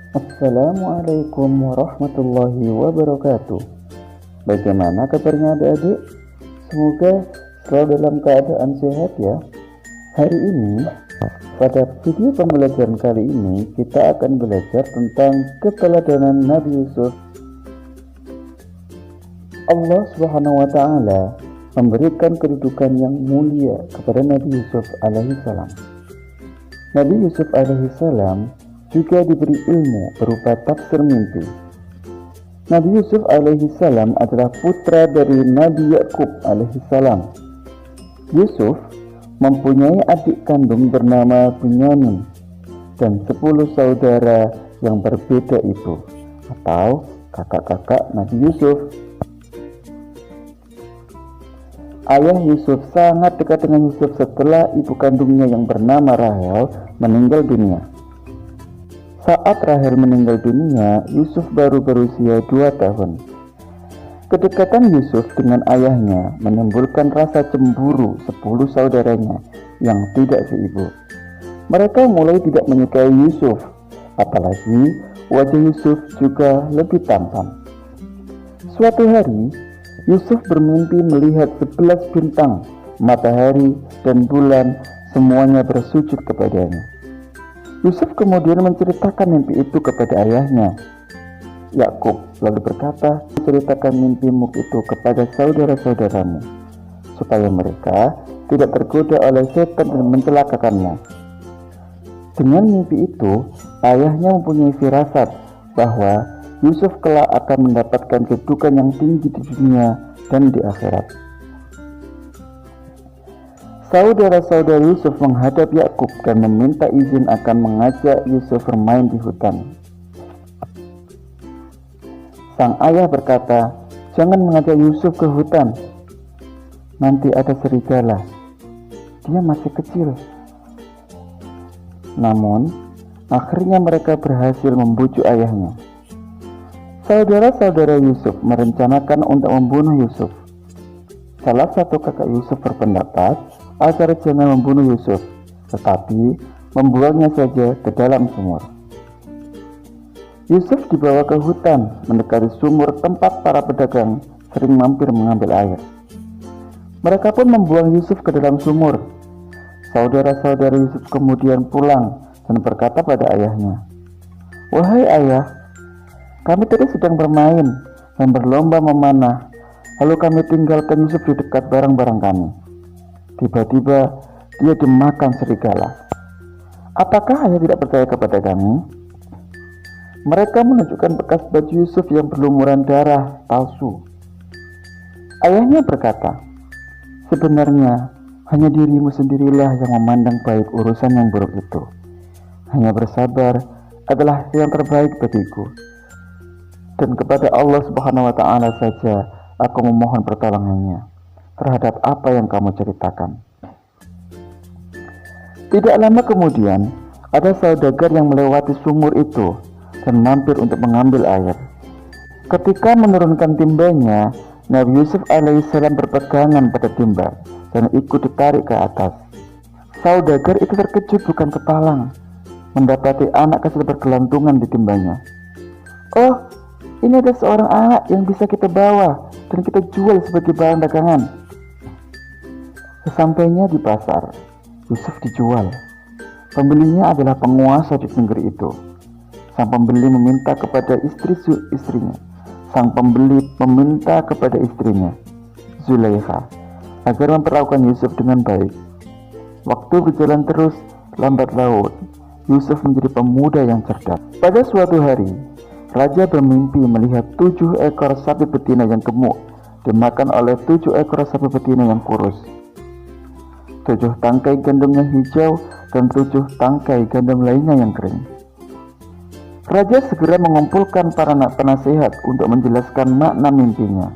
Assalamualaikum warahmatullahi wabarakatuh. Bagaimana kabarnya adik-adik? Semoga selalu dalam keadaan sehat ya. Hari ini, pada video pembelajaran kali ini, kita akan belajar tentang keteladanan Nabi Yusuf. Allah Subhanahu wa Ta'ala memberikan kedudukan yang mulia kepada Nabi Yusuf alaihissalam. Nabi Yusuf alaihissalam juga diberi ilmu berupa tafsir mimpi. Nabi Yusuf alaihissalam adalah putra dari Nabi Yakub alaihissalam. Yusuf mempunyai adik kandung bernama Bunyamin dan 10 saudara yang berbeda itu, atau kakak-kakak Nabi Yusuf. Ayah Yusuf sangat dekat dengan Yusuf setelah ibu kandungnya yang bernama Rahel meninggal dunia. Saat Rahel meninggal dunia, Yusuf baru berusia 2 tahun. Kedekatan Yusuf dengan ayahnya menimbulkan rasa cemburu 10 saudaranya yang tidak seibu. Mereka mulai tidak menyukai Yusuf, apalagi wajah Yusuf juga lebih tampan. Suatu hari, Yusuf bermimpi melihat 11 bintang, matahari, dan bulan semuanya bersujud kepadanya. Yusuf kemudian menceritakan mimpi itu kepada ayahnya. Yakub lalu berkata, "Ceritakan mimpimu itu kepada saudara-saudaramu, supaya mereka tidak tergoda oleh setan dan mencelakakanmu." Dengan mimpi itu, ayahnya mempunyai firasat bahwa Yusuf kelak akan mendapatkan kedudukan yang tinggi di dunia dan di akhirat. Saudara-saudara Yusuf menghadap Yakub dan meminta izin akan mengajak Yusuf bermain di hutan. Sang ayah berkata, "Jangan mengajak Yusuf ke hutan. Nanti ada serigala. Dia masih kecil." Namun, akhirnya mereka berhasil membujuk ayahnya. Saudara-saudara Yusuf merencanakan untuk membunuh Yusuf. Salah satu kakak Yusuf berpendapat agar jangan membunuh Yusuf, tetapi membuangnya saja ke dalam sumur. Yusuf dibawa ke hutan mendekati sumur tempat para pedagang sering mampir mengambil air. Mereka pun membuang Yusuf ke dalam sumur. Saudara-saudara Yusuf kemudian pulang dan berkata pada ayahnya, "Wahai ayah, kami tadi sedang bermain dan berlomba memanah, lalu kami tinggalkan Yusuf di dekat barang-barang kami. Tiba-tiba dia dimakan serigala. Apakah ayah tidak percaya kepada kami?" Mereka menunjukkan bekas baju Yusuf yang berlumuran darah palsu. Ayahnya berkata, "Sebenarnya hanya dirimu sendirilah yang memandang baik urusan yang buruk itu. Hanya bersabar adalah yang terbaik bagiku. Dan kepada Allah Subhanahu wa Ta'ala saja aku memohon pertolongannya terhadap apa yang kamu ceritakan." Tidak lama kemudian, ada saudagar yang melewati sumur itu dan mampir untuk mengambil air. Ketika menurunkan timbanya, Nabi Yusuf alaihissalam berpegangan pada timba dan ikut ditarik ke atas. Saudagar itu terkejut bukan kepalang mendapati anak kecil bergelantungan di timbanya. "Oh, ini ada seorang anak yang bisa kita bawa dan kita jual sebagai barang dagangan." Sesampainya di pasar, Yusuf dijual. Pembelinya adalah penguasa di negeri itu. Sang pembeli meminta kepada istrinya. Sang pembeli meminta kepada istrinya, Zulaikha, agar memperlakukan Yusuf dengan baik. Waktu berjalan terus, lambat laun, Yusuf menjadi pemuda yang cerdas. Pada suatu hari, raja bermimpi melihat 7 ekor sapi betina yang gemuk dimakan oleh 7 ekor sapi betina yang kurus. 7 tangkai gandum yang hijau dan 7 tangkai gandum lainnya yang kering. Raja segera mengumpulkan para penasihat untuk menjelaskan makna mimpinya.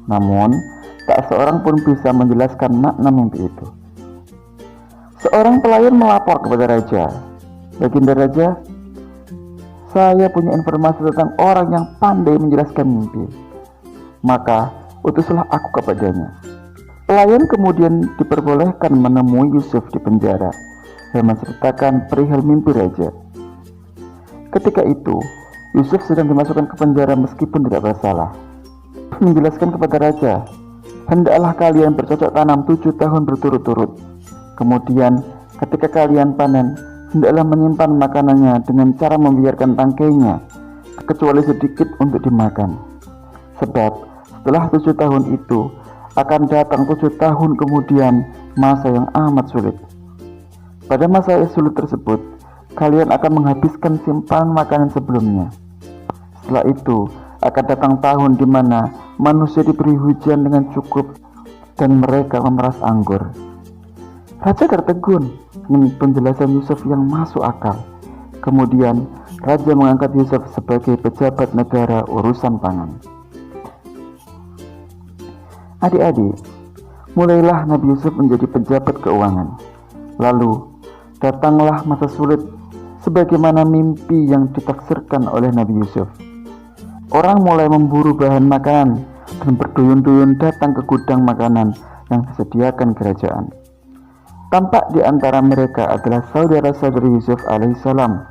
Namun, tak seorang pun bisa menjelaskan makna mimpi itu. Seorang pelayan melapor kepada raja, "Baginda Raja, saya punya informasi tentang orang yang pandai menjelaskan mimpi. Maka utuslah aku kepadanya." Pelayan kemudian diperbolehkan menemui Yusuf di penjara dan menceritakan perihal mimpi raja. Ketika itu, Yusuf sedang dimasukkan ke penjara meskipun tidak bersalah. Menjelaskan kepada raja, hendaklah kalian bercocok tanam 7 tahun berturut-turut. Kemudian, ketika kalian panen, hendaklah menyimpan makanannya dengan cara membiarkan tangkainya, kecuali sedikit untuk dimakan. Sebab, setelah 7 tahun itu, akan datang 7 tahun kemudian masa yang amat sulit. Pada masa yang sulit tersebut, kalian akan menghabiskan simpanan makanan sebelumnya. Setelah itu, akan datang tahun di mana manusia diberi hujan dengan cukup dan mereka memeras anggur. Raja tertegun dengan penjelasan Yusuf yang masuk akal. Kemudian, raja mengangkat Yusuf sebagai pejabat negara urusan pangan. Adik-adik, mulailah Nabi Yusuf menjadi pejabat keuangan. Lalu, datanglah masa sulit sebagaimana mimpi yang ditaksirkan oleh Nabi Yusuf. Orang mulai memburu bahan makanan dan berduyun-duyun datang ke gudang makanan yang disediakan kerajaan. Tampak di antara mereka adalah saudara-saudari Yusuf alaihissalam.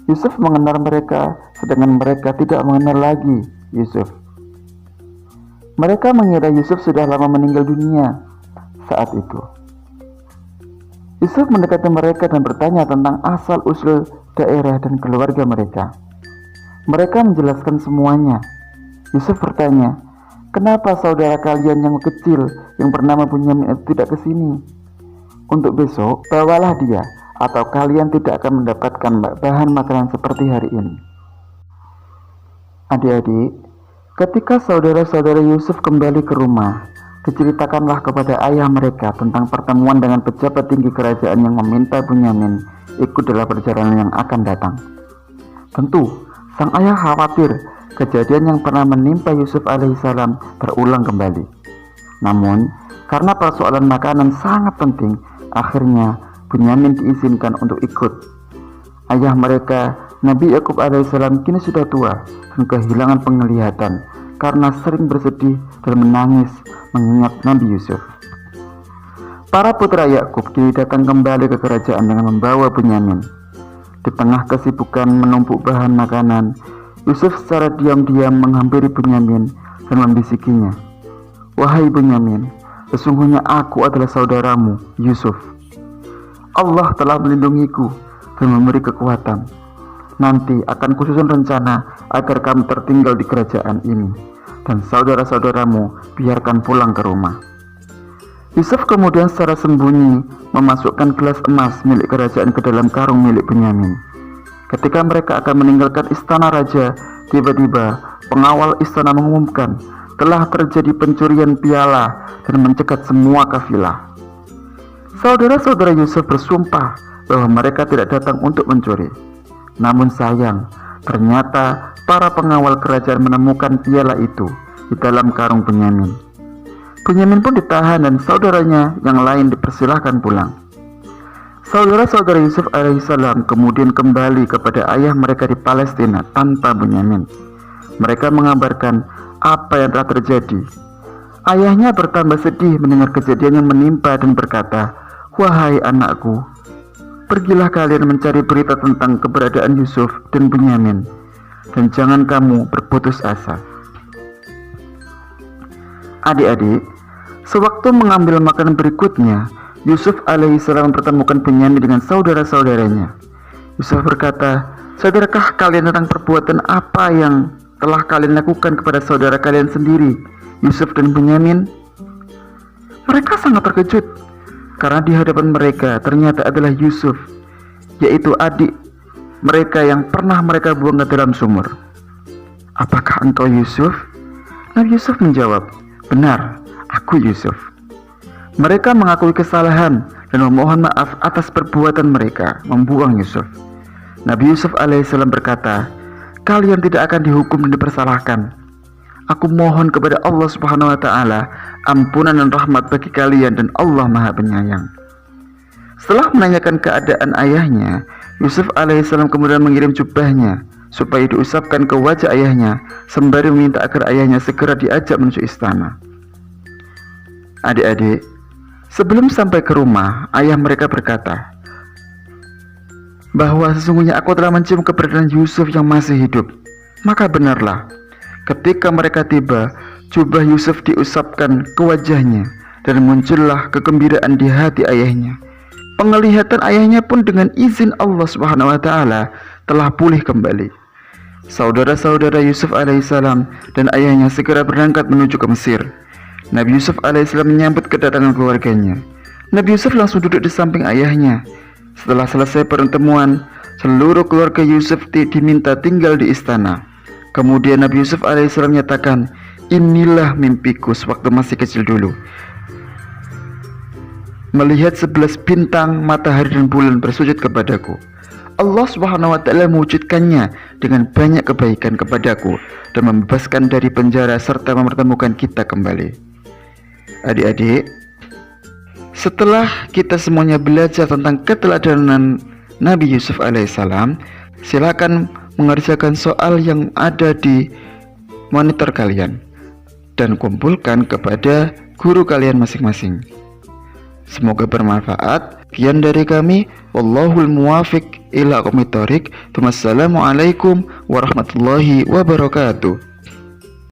Yusuf mengenal mereka, sedangkan mereka tidak mengenal lagi Yusuf. Mereka mengira Yusuf sudah lama meninggal dunia saat itu. Yusuf mendekati mereka dan bertanya tentang asal-usul daerah dan keluarga mereka. Mereka menjelaskan semuanya. Yusuf bertanya, kenapa saudara kalian yang kecil yang bernama Bunyamin tidak ke sini? Untuk besok, bawalah dia, atau kalian tidak akan mendapatkan bahan makanan seperti hari ini. Adik-adik, ketika saudara-saudara Yusuf kembali ke rumah, diceritakanlah kepada ayah mereka tentang pertemuan dengan pejabat tinggi kerajaan yang meminta Bunyamin ikut dalam perjalanan yang akan datang. Tentu, sang ayah khawatir kejadian yang pernah menimpa Yusuf alaihissalam terulang kembali. Namun, karena persoalan makanan sangat penting, akhirnya Bunyamin diizinkan untuk ikut. Ayah mereka, Nabi Yakub alaihissalam, kini sudah tua dan kehilangan penglihatan karena sering bersedih dan menangis mengingat Nabi Yusuf. Para putra Yakub kini datang kembali ke kerajaan dengan membawa Bunyamin. Di tengah kesibukan menumpuk bahan makanan, Yusuf secara diam-diam menghampiri Bunyamin dan membisikinya, "Wahai Bunyamin, sesungguhnya aku adalah saudaramu, Yusuf. Allah telah melindungiku dan memberi kekuatan. Nanti akan kususun rencana agar kamu tertinggal di kerajaan ini, dan saudara-saudaramu biarkan pulang ke rumah." Yusuf kemudian secara sembunyi memasukkan gelas emas milik kerajaan ke dalam karung milik Bunyamin. Ketika mereka akan meninggalkan istana raja, tiba-tiba pengawal istana mengumumkan telah terjadi pencurian piala dan mencegat semua kafilah. Saudara-saudara Yusuf bersumpah bahwa mereka tidak datang untuk mencuri. Namun sayang, ternyata para pengawal kerajaan menemukan piala itu di dalam karung Bunyamin. Bunyamin pun ditahan dan saudaranya yang lain dipersilahkan pulang. Saudara-saudara Yusuf alaihissalam kemudian kembali kepada ayah mereka di Palestina tanpa Bunyamin. Mereka mengabarkan apa yang telah terjadi. Ayahnya bertambah sedih mendengar kejadian yang menimpa dan berkata, "Wahai anakku, pergilah kalian mencari berita tentang keberadaan Yusuf dan Bunyamin, dan jangan kamu berputus asa." Adik-adik, sewaktu mengambil makanan berikutnya, Yusuf alaihissalam mempertemukan Bunyamin dengan saudara-saudaranya. Yusuf berkata, "Saudarakah kalian tentang perbuatan apa yang telah kalian lakukan kepada saudara kalian sendiri, Yusuf dan Bunyamin?" Mereka sangat terkejut karena di hadapan mereka ternyata adalah Yusuf, yaitu adik mereka yang pernah mereka buang ke dalam sumur. "Apakah engkau Yusuf?" Nabi Yusuf menjawab, "Benar, aku Yusuf." Mereka mengakui kesalahan dan memohon maaf atas perbuatan mereka membuang Yusuf. Nabi Yusuf alaihissalam berkata, "Kalian tidak akan dihukum dan dipersalahkan. Aku mohon kepada Allah Subhanahu wa Ta'ala ampunan dan rahmat bagi kalian, dan Allah Maha Penyayang." Setelah menanyakan keadaan ayahnya, Yusuf alaihissalam kemudian mengirim jubahnya supaya diusapkan ke wajah ayahnya sembari meminta agar ayahnya segera diajak menuju istana. Adik-adik, sebelum sampai ke rumah, ayah mereka berkata, bahwa sesungguhnya aku telah mencium keberadaan Yusuf yang masih hidup. Maka benarlah, ketika mereka tiba, jubah Yusuf diusapkan ke wajahnya, dan muncullah kegembiraan di hati ayahnya. Penglihatan ayahnya pun dengan izin Allah Subhanahu wa Ta'ala telah pulih kembali. Saudara-saudara Yusuf alaihissalam dan ayahnya segera berangkat menuju ke Mesir. Nabi Yusuf alaihissalam menyambut kedatangan keluarganya. Nabi Yusuf langsung duduk di samping ayahnya. Setelah selesai pertemuan, seluruh keluarga Yusuf diminta tinggal di istana. Kemudian Nabi Yusuf alaihissalam menyatakan, inilah mimpiku sewaktu masih kecil dulu. Melihat 11 bintang, matahari dan bulan bersujud kepadaku. Allah Subhanahu wa Ta'ala mewujudkannya dengan banyak kebaikan kepadaku dan membebaskan dari penjara serta mempertemukan kita kembali. Adik-adik, setelah kita semuanya belajar tentang keteladanan Nabi Yusuf alaihissalam, silakan mengerjakan soal yang ada di monitor kalian dan kumpulkan kepada guru kalian masing-masing. Semoga bermanfaat. Sekian dari kami. Wallahul muwafiq ila aqwamit thoriq. Wassalamualaikum warahmatullahi wabarakatuh.